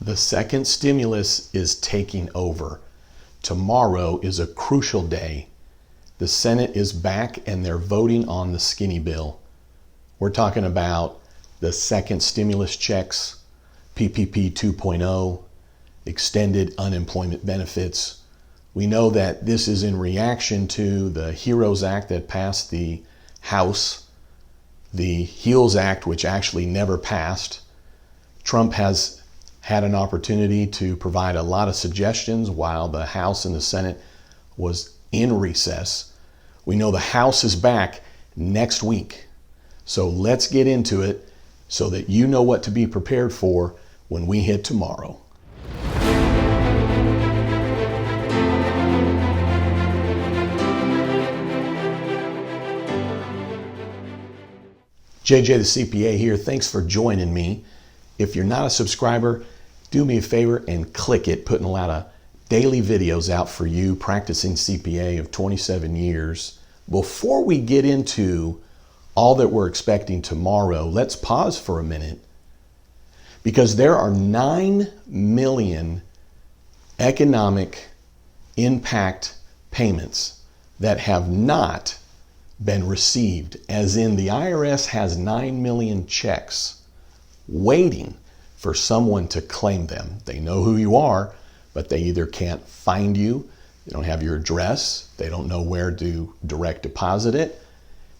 The second stimulus is taking over. Tomorrow is a crucial day. The Senate is back and they're voting on the skinny bill. We're talking about the second stimulus checks, PPP 2.0, extended unemployment benefits. We know that this is in reaction to the HEROES Act that passed the House, the HEALS Act, which actually never passed. Trump has had an opportunity to provide a lot of suggestions while the House and the Senate was in recess. We know the House is back next week. So let's get into it so that you know what to be prepared for when we hit tomorrow. JJ the CPA here. Thanks for joining me. If you're not a subscriber, do me a favor and click it. Putting a lot of daily videos out for you, practicing CPA of 27 years. Before we get into all that we're expecting tomorrow, let's pause for a minute because there are 9 million economic impact payments that have not been received, as in the IRS has 9 million checks waiting for someone to claim them. They know who you are, but they either can't find you, they don't have your address, they don't know where to direct deposit it.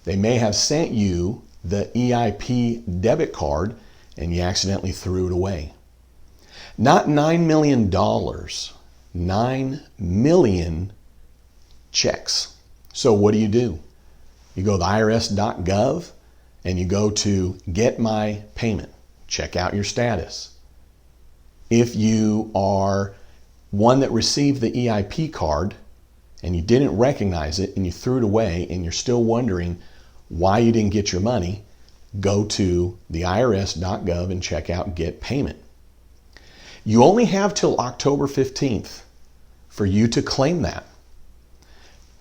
They may have sent you the EIP debit card and you accidentally threw it away. Not $9 million, 9 million checks. So what do? You go to irs.gov and you go to Get My Payment. Check out your status. If you are one that received the EIP card and you didn't recognize it and you threw it away and you're still wondering why you didn't get your money, go to the irs.gov and check out Get Payment. You only have till October 15th for you to claim that.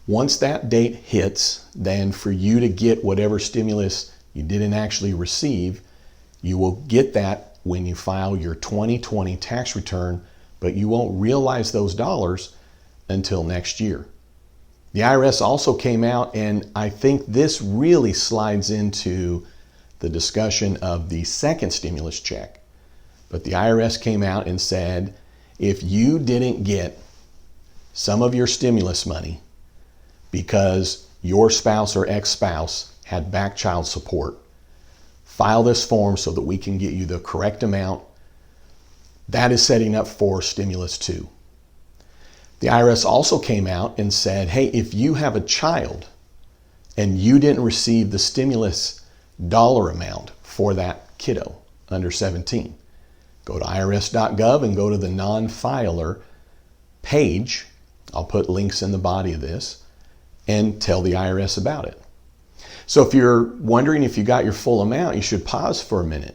Once that date hits, then for you to get whatever stimulus you didn't actually receive, you will get that when you file your 2020 tax return, but you won't realize those dollars until next year. The IRS also came out, and I think this really slides into the discussion of the second stimulus check. But the IRS came out and said, if you didn't get some of your stimulus money because your spouse or ex-spouse had back child support, file this form so that we can get you the correct amount. That is setting up for stimulus 2. The IRS also came out and said, hey, if you have a child and you didn't receive the stimulus dollar amount for that kiddo under 17, go to irs.gov and go to the non-filer page. I'll put links in the body of this and tell the IRS about it. So if you're wondering if you got your full amount, you should pause for a minute.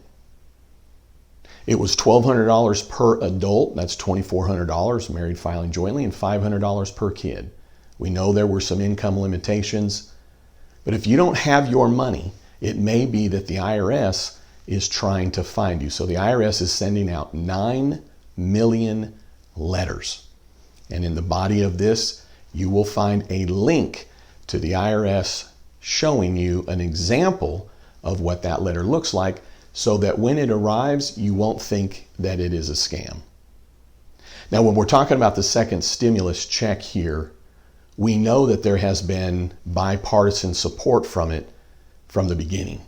It was $1,200 per adult, that's $2,400 married filing jointly, and $500 per kid. We know there were some income limitations, but if you don't have your money, it may be that the IRS is trying to find you. So the IRS is sending out 9 million letters. And in the body of this, you will find a link to the IRS showing you an example of what that letter looks like so that when it arrives, you won't think that it is a scam. Now, when we're talking about the second stimulus check here, we know that there has been bipartisan support from it from the beginning.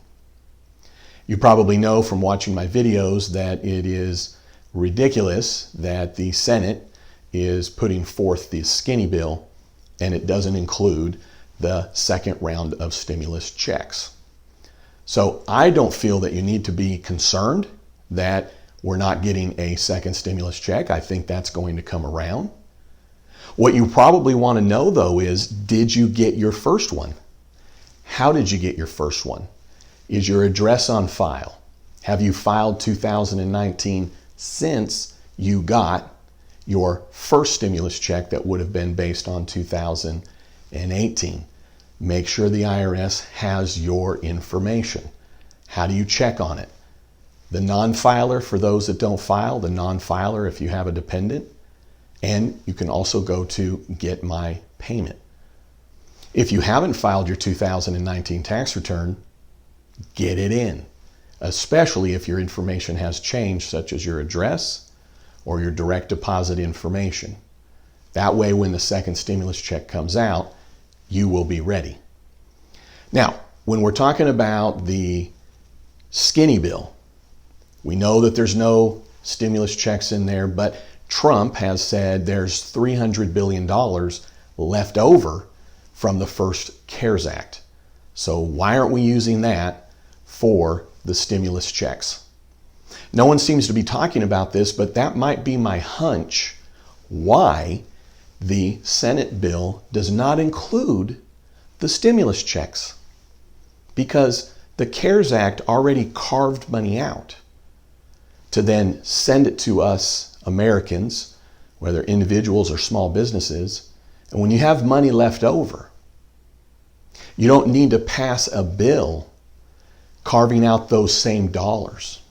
You probably know from watching my videos that it is ridiculous that the Senate is putting forth the skinny bill and it doesn't include the second round of stimulus checks. So I don't feel that you need to be concerned that we're not getting a second stimulus check. I think that's going to come around. What you probably want to know though is, did you get your first one? How did you get your first one? Is your address on file? Have you filed 2019 since you got your first stimulus check that would have been based on 2018? Make sure the IRS has your information. How do you check on it? the non-filer for those that don't file, the non-filer if you have a dependent, and you can also go to Get My Payment. If you haven't filed your 2019 tax return, get it in, especially if your information has changed, such as your address or your direct deposit information. That way, when the second stimulus check comes out, you will be ready. Now, when we're talking about the skinny bill, we know that there's no stimulus checks in there, but Trump has said there's $300 billion left over from the first CARES Act. So why aren't we using that for the stimulus checks? No one seems to be talking about this, but that might be my hunch why the Senate bill does not include the stimulus checks. Because the CARES Act already carved money out to then send it to us Americans, whether individuals or small businesses. And when you have money left over, you don't need to pass a bill carving out those same dollars.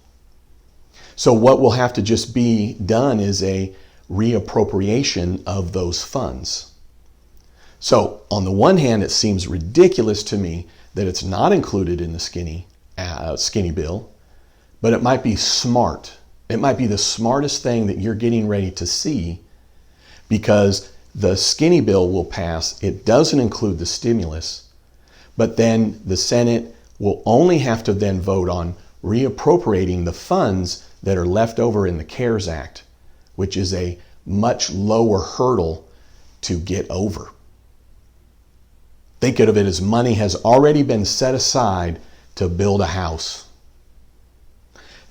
So what will have to just be done is a reappropriation of those funds. So on the one hand, it seems ridiculous to me that it's not included in the skinny bill, but it might be smart. It might be the smartest thing that you're getting ready to see, because the skinny bill will pass. It doesn't include the stimulus, but then the Senate will only have to then vote on reappropriating the funds that are left over in the CARES Act, which is a much lower hurdle to get over. Think of it as money has already been set aside to build a house.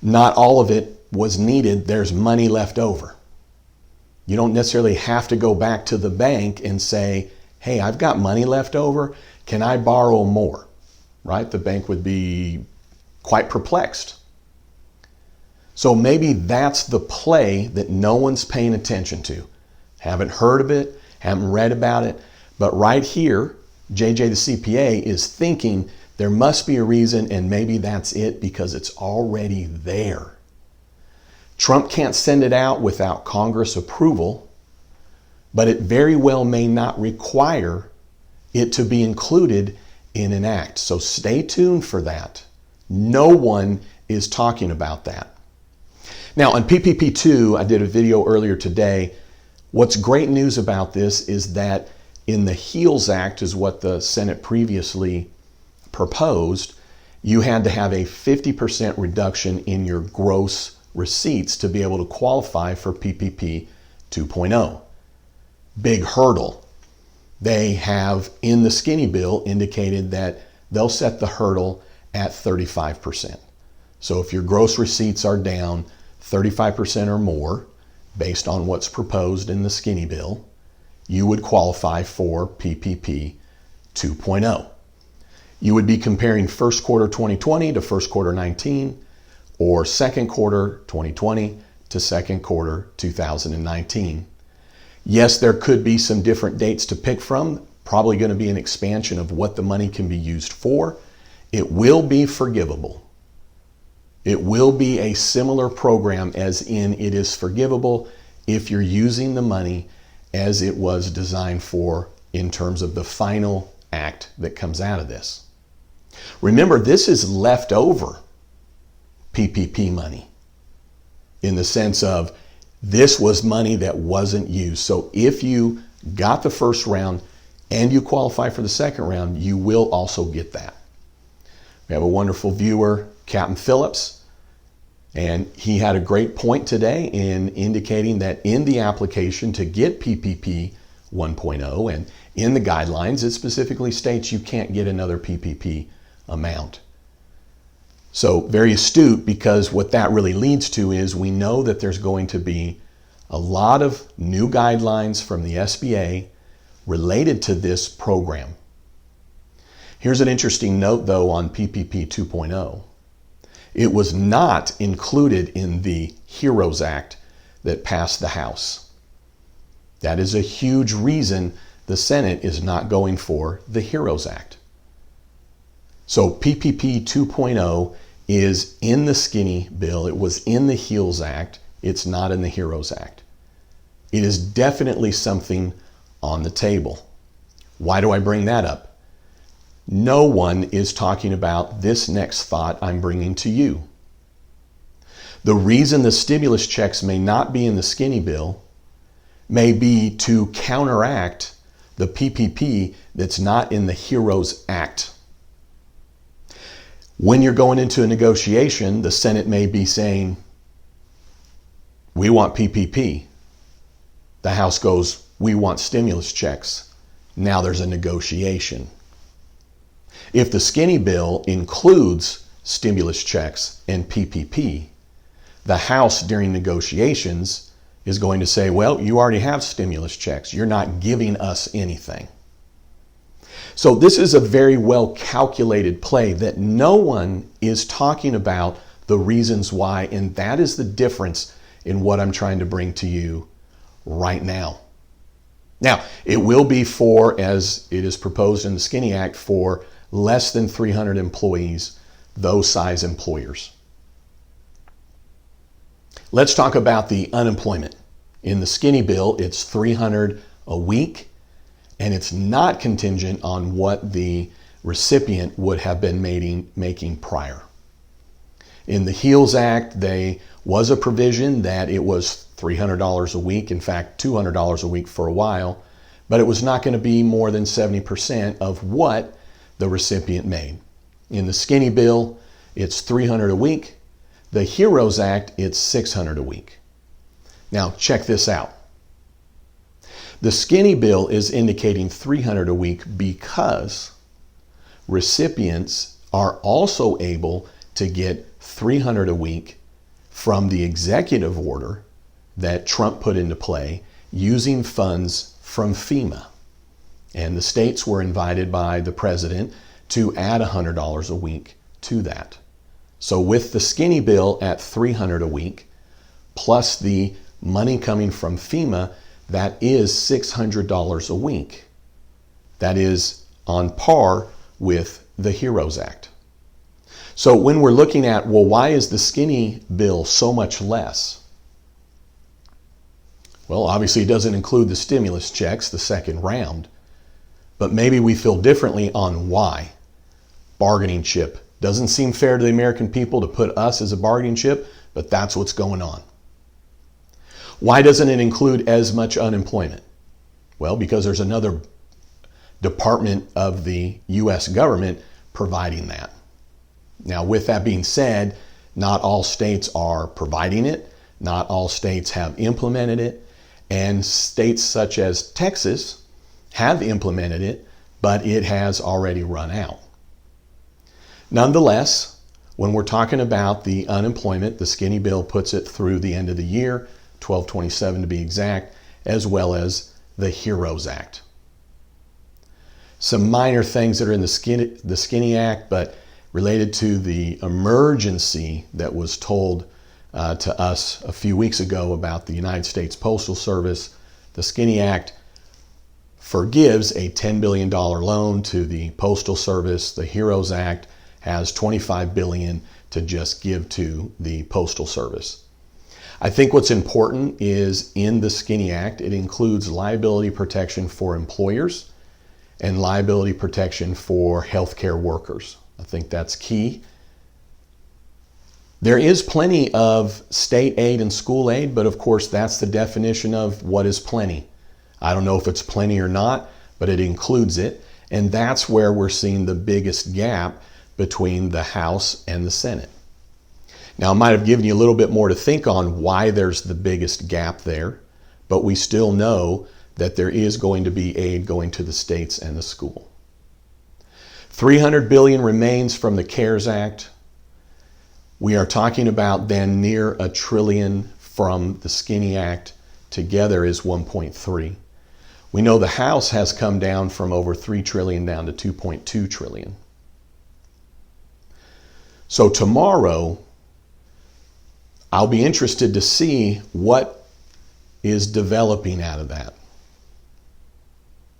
Not all of it was needed. There's money left over. You don't necessarily have to go back to the bank and say, hey, I've got money left over. Can I borrow more? Right? The bank would be quite perplexed. So maybe that's the play that no one's paying attention to. Haven't heard of it, haven't read about it, but right here, JJ the CPA is thinking there must be a reason, and maybe that's it because it's already there. Trump can't send it out without Congress approval, but it very well may not require it to be included in an act. So stay tuned for that. No one is talking about that. Now on PPP2, I did a video earlier today. What's great news about this is that in the HEALS Act, is what the Senate previously proposed, you had to have a 50% reduction in your gross receipts to be able to qualify for PPP 2.0. Big hurdle. They have, in the skinny bill, indicated that they'll set the hurdle at 35%. So if your gross receipts are down 35% or more, based on what's proposed in the skinny bill, you would qualify for PPP 2.0. You would be comparing first quarter 2020 to first quarter 19, or second quarter 2020 to second quarter 2019. Yes, there could be some different dates to pick from, probably going to be an expansion of what the money can be used for. It will be forgivable. It will be a similar program, as in it is forgivable if you're using the money as it was designed for in terms of the final act that comes out of this. Remember, this is leftover PPP money in the sense of this was money that wasn't used. So if you got the first round and you qualify for the second round, you will also get that. We have a wonderful viewer, Captain Phillips, and he had a great point today in indicating that in the application to get PPP 1.0 and in the guidelines, it specifically states you can't get another PPP amount. So very astute, because what that really leads to is we know that there's going to be a lot of new guidelines from the SBA related to this program. Here's an interesting note though on PPP 2.0. It was not included in the HEROES Act that passed the House. That is a huge reason the Senate is not going for the HEROES Act. So PPP 2.0 is in the skinny bill. It was in the HEALS Act. It's not in the HEROES Act. It is definitely something on the table. Why do I bring that up? No one is talking about this next thought I'm bringing to you. The reason the stimulus checks may not be in the skinny bill may be to counteract the PPP that's not in the HEROES Act. When you're going into a negotiation, the Senate may be saying, we want PPP. The House goes, we want stimulus checks. Now there's a negotiation. If the skinny bill includes stimulus checks and PPP, the House during negotiations is going to say, well, you already have stimulus checks. You're not giving us anything. So this is a very well calculated play that no one is talking about the reasons why, and that is the difference in what I'm trying to bring to you right now. Now, it will be for, as it is proposed in the Skinny Act, for less than 300 employees, those size employers. Let's talk about the unemployment. In the skinny bill, it's $300 a week, and it's not contingent on what the recipient would have been making prior. In the HEALS Act, there was a provision that it was $300 a week, in fact, $200 a week for a while, but it was not going to be more than 70% of what the recipient made. In the skinny bill, it's $300 a week. The HEROES Act, it's $600 a week. Now, check this out. The skinny bill is indicating $300 a week because recipients are also able to get $300 a week from the executive order that Trump put into play using funds from FEMA. And the states were invited by the president to add $100 a week to that. So with the skinny bill at $300 a week, plus the money coming from FEMA, that is $600 a week. That is on par with the HEROES Act. So when we're looking at, well, why is the skinny bill so much less? Well, obviously it doesn't include the stimulus checks, the second round, but maybe we feel differently on why. Bargaining chip. Doesn't seem fair to the American people to put us as a bargaining chip, but that's what's going on. Why doesn't it include as much unemployment? Well, because there's another department of the U.S. government providing that. Now, with that being said, not all states are providing it. Not all states have implemented it. And states such as Texas have implemented it, but it has already run out. Nonetheless, when we're talking about the unemployment, the skinny bill puts it through the end of the year, 12/27 to be exact, as well as the HEROES Act. Some minor things that are in the Skinny Act, but related to the emergency that was told to us a few weeks ago about the United States Postal Service. The Skinny Act forgives a $10 billion loan to the Postal Service. The HEROES Act has $25 billion to just give to the Postal Service. I think what's important is in the Skinny Act, it includes liability protection for employers and liability protection for healthcare workers. I think that's key. There is plenty of state aid and school aid, but of course that's the definition of what is plenty. I don't know if it's plenty or not, but it includes it. And that's where we're seeing the biggest gap between the House and the Senate. Now, I might have given you a little bit more to think on why there's the biggest gap there, but we still know that there is going to be aid going to the states and the school. $300 billion remains from the CARES Act. We are talking about then near $1 trillion from the Skinny Act. Together is 1.3. We know the House has come down from over $3 trillion down to 2.2 trillion. So tomorrow, I'll be interested to see what is developing out of that.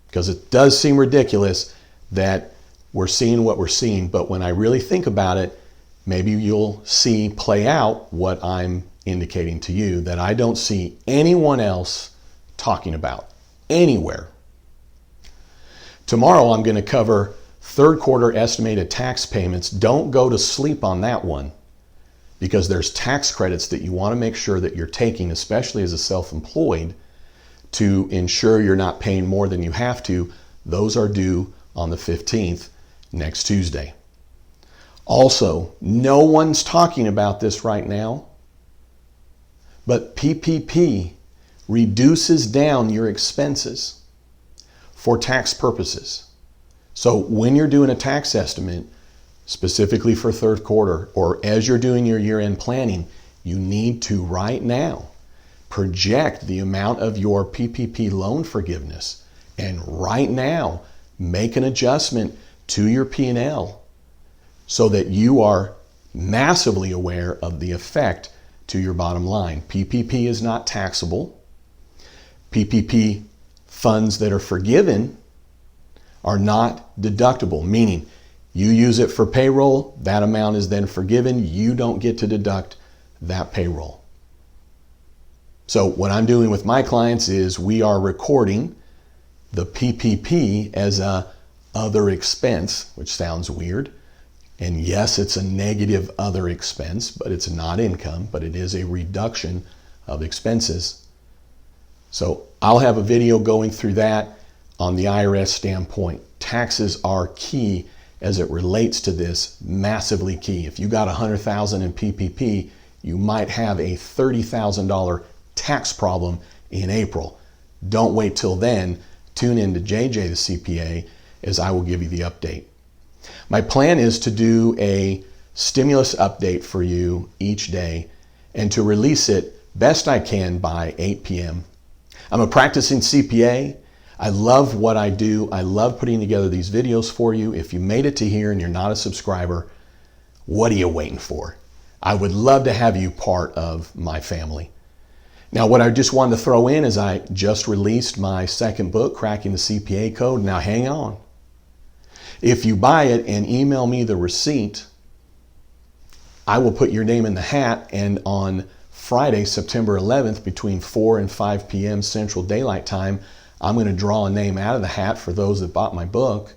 Because it does seem ridiculous that we're seeing what we're seeing, but when I really think about it, maybe you'll see play out what I'm indicating to you that I don't see anyone else talking about anywhere. Tomorrow I'm going to cover third quarter estimated tax payments. Don't go to sleep on that one, because there's tax credits that you want to make sure that you're taking, especially as a self-employed, to ensure you're not paying more than you have to. Those are due on the 15th, next Tuesday. Also, no one's talking about this right now, but PPP reduces down your expenses for tax purposes. So when you're doing a tax estimate, specifically for third quarter, or as you're doing your year-end planning, you need to right now project the amount of your PPP loan forgiveness, and right now make an adjustment to your P&L so that you are massively aware of the effect to your bottom line. PPP is not taxable. PPP funds that are forgiven are not deductible, meaning you use it for payroll, that amount is then forgiven, you don't get to deduct that payroll. So what I'm doing with my clients is we are recording the PPP as a other expense, which sounds weird. And yes, it's a negative other expense, but it's not income, but it is a reduction of expenses. So I'll have a video going through that on the IRS standpoint. Taxes are key as it relates to this, massively key. If you got $100,000 in PPP, you might have a $30,000 tax problem in April. Don't wait till then. Tune in to JJ the CPA as I will give you the update. My plan is to do a stimulus update for you each day and to release it best I can by 8 p.m. I'm a practicing CPA. I love what I do. I love putting together these videos for you. If you made it to here and you're not a subscriber, what are you waiting for? I would love to have you part of my family. Now, what I just wanted to throw in is I just released my second book, Cracking the CPA Code. Now, hang on. If you buy it and email me the receipt, I will put your name in the hat, and on Friday, September 11th, between 4 and 5 p.m. Central Daylight Time, I'm going to draw a name out of the hat for those that bought my book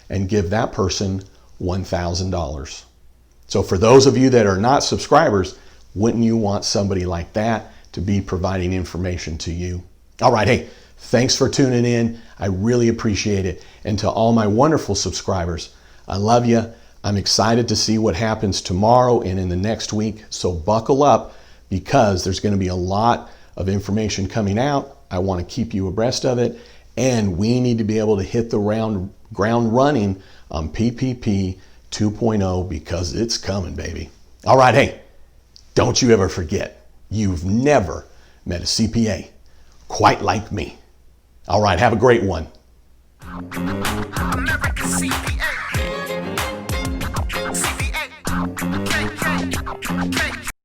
and give that person $1,000. So for those of you that are not subscribers, wouldn't you want somebody like that to be providing information to you? All right, hey, thanks for tuning in. I really appreciate it. And to all my wonderful subscribers, I love you. I'm excited to see what happens tomorrow and in the next week. So buckle up, because there's going to be a lot of information coming out. I want to keep you abreast of it. And we need to be able to hit the ground running on PPP 2.0, because it's coming, baby. All right, hey, don't you ever forget, you've never met a CPA quite like me. All right, have a great one.